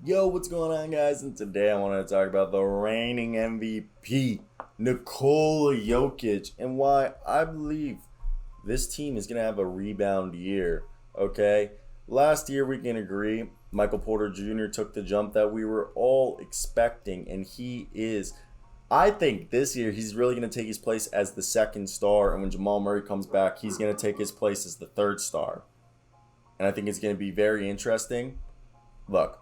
Yo, what's going on, guys? And today I wanted to talk about the reigning MVP, Nikola Jokic, and why I believe this team is going to have a rebound year. Okay? Last year, we can agree, Michael Porter Jr. took the jump that we were all expecting, and he is. I think this year he's really going to take his place as the second star, and when Jamal Murray comes back, he's going to take his place as the third star. And I think it's going to be very interesting. Look,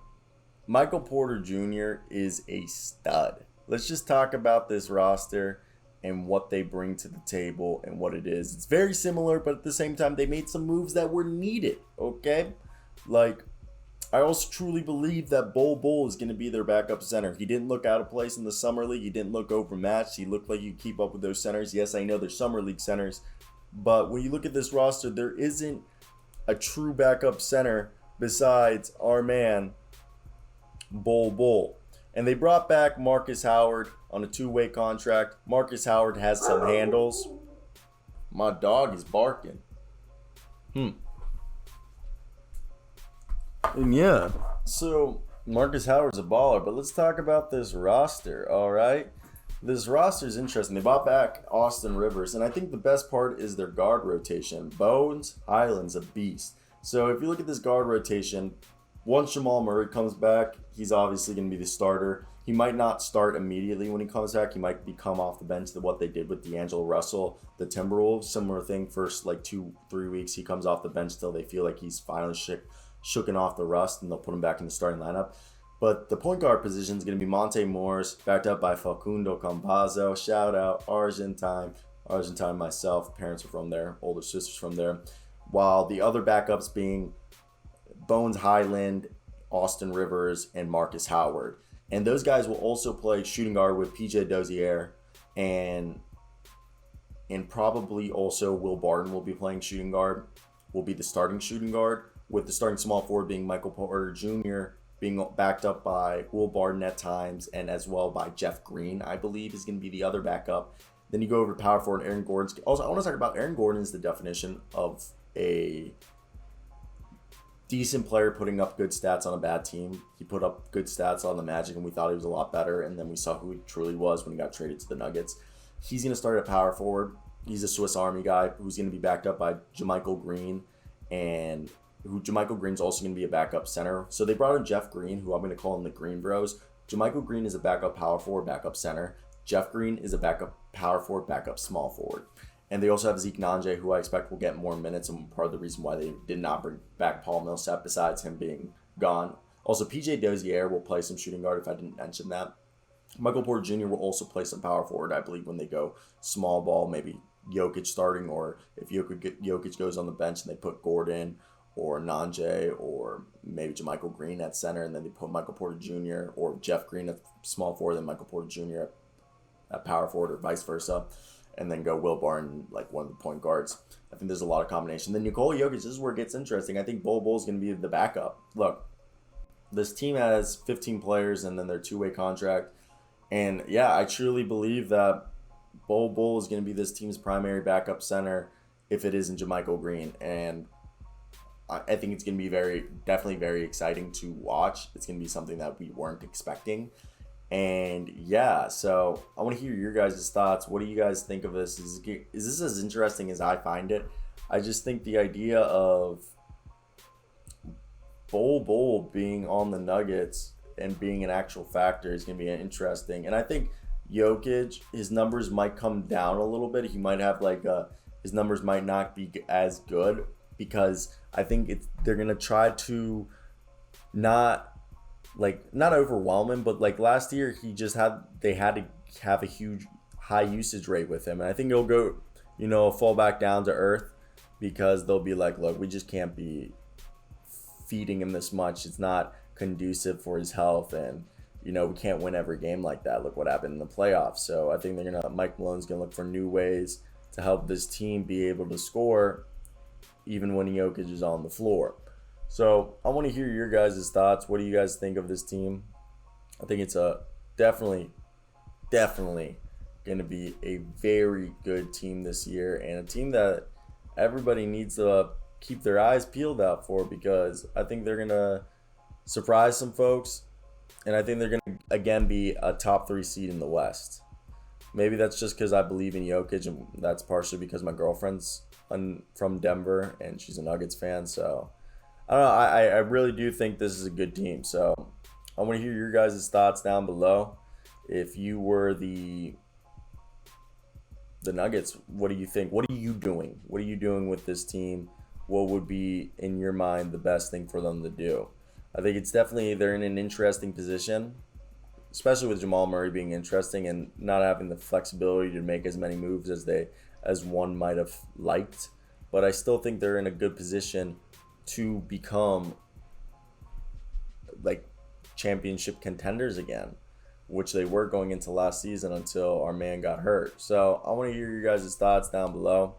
Michael Porter Jr. is a stud. Let's just talk about this roster and what they bring to the table and what it is. It's very similar, but at the same time, they made some moves that were needed, okay? Like, I also truly believe that Bol is going to be their backup center. He didn't look out of place in the Summer League. He didn't look overmatched. He looked like you keep up with those centers. Yes, I know they're Summer League centers, but when you look at this roster, there isn't a true backup center besides our man, Bol. And they brought back Marcus Howard on a two-way contract. Marcus Howard has some handles. My dog is barking. And yeah, so Marcus Howard's a baller. But let's talk about this roster, all right? This roster is interesting. They brought back Austin Rivers, and I think the best part is their guard rotation. Bones Highland's a beast. So if you look at this guard rotation, once Jamal Murray comes back, he's obviously going to be the starter. He might not start immediately when he comes back. He might come off the bench to what they did with D'Angelo Russell, the Timberwolves. Similar thing, first 2-3 weeks, he comes off the bench till they feel like he's finally shooken off the rust, and they'll put him back in the starting lineup. But the point guard position is going to be Monte Morris, backed up by Facundo Campazzo. Shout out Argentine myself. Parents are from there, older sisters from there. While the other backups being Bones Highland, Austin Rivers, and Marcus Howard. And those guys will also play shooting guard with PJ Dozier, and probably also Will Barton will be playing shooting guard, will be the starting shooting guard, with the starting small forward being Michael Porter Jr., being backed up by Will Barton at times, and as well by Jeff Green, I believe, is going to be the other backup. Then you go over to power forward, Aaron Gordon. Also, I want to talk about Aaron Gordon is the definition of a decent player putting up good stats on a bad team. He put up good stats on the Magic, and we thought he was a lot better, and then we saw who he truly was when he got traded to the Nuggets. He's going to start at power forward. He's a Swiss Army guy who's going to be backed up by JaMychal Green, and JaMychal Green's also going to be a backup center. So they brought in Jeff Green, who I'm going to call him the Green Bros. JaMychal Green is a backup power forward, backup center. Jeff Green is a backup power forward, backup small forward. And they also have Zeke Nanje, who I expect will get more minutes, and part of the reason why they did not bring back Paul Millsap, besides him being gone. Also, PJ Dozier will play some shooting guard, if I didn't mention that. Michael Porter Jr. will also play some power forward, I believe, when they go small ball, maybe Jokic starting, or if Jokic goes on the bench and they put Gordon or Nanje or maybe JaMychal Green at center, and then they put Michael Porter Jr. or Jeff Green at small forward, then Michael Porter Jr. at power forward, or vice versa. And then go Will Barton, like one of the point guards. I think there's a lot of combination. Then Nikola Jokic, this is where it gets interesting. I think Bol is going to be the backup. Look, this team has 15 players and then their two-way contract. And yeah, I truly believe that Bol is going to be this team's primary backup center if it isn't JaMychal Green. And I think it's going to be definitely very exciting to watch. It's going to be something that we weren't expecting. And yeah, so I want to hear your guys' thoughts. What do you guys think of this? Is this as interesting as I find it? I just think the idea of Bol being on the Nuggets and being an actual factor is going to be interesting. And I think Jokic, his numbers might come down a little bit. He might have his numbers might not be as good, because I think they're going to try to not overwhelm him, but last year they had to have a huge high usage rate with him. And I think he'll go, fall back down to earth, because they'll be like, look, we just can't be feeding him this much. It's not conducive for his health, and, we can't win every game like that. Look what happened in the playoffs. So I think Mike Malone's going to look for new ways to help this team be able to score even when Jokic is on the floor. So I want to hear your guys' thoughts. What do you guys think of this team? I think it's definitely going to be a very good team this year, and a team that everybody needs to keep their eyes peeled out for, because I think they're going to surprise some folks, And I think they're going to, again, be a top 3 seed in the West. Maybe that's just because I believe in Jokic, and that's partially because my girlfriend's from Denver, and she's a Nuggets fan. So, I don't know. I really do think this is a good team. So, I want to hear your guys' thoughts down below. If you were the Nuggets, what do you think? What are you doing? What are you doing with this team? What would be, in your mind, the best thing for them to do? I think it's definitely, they're in an interesting position, especially with Jamal Murray being interesting and not having the flexibility to make as many moves as one might have liked. But I still think they're in a good position to become like championship contenders again, which they were going into last season until our man got hurt. So I want to hear your guys' thoughts down below.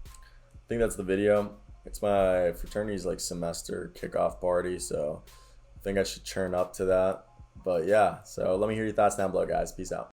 I think that's the video. It's my fraternity's like semester kickoff party, so I think I should turn up to that. But yeah, so let me hear your thoughts down below, guys. Peace out.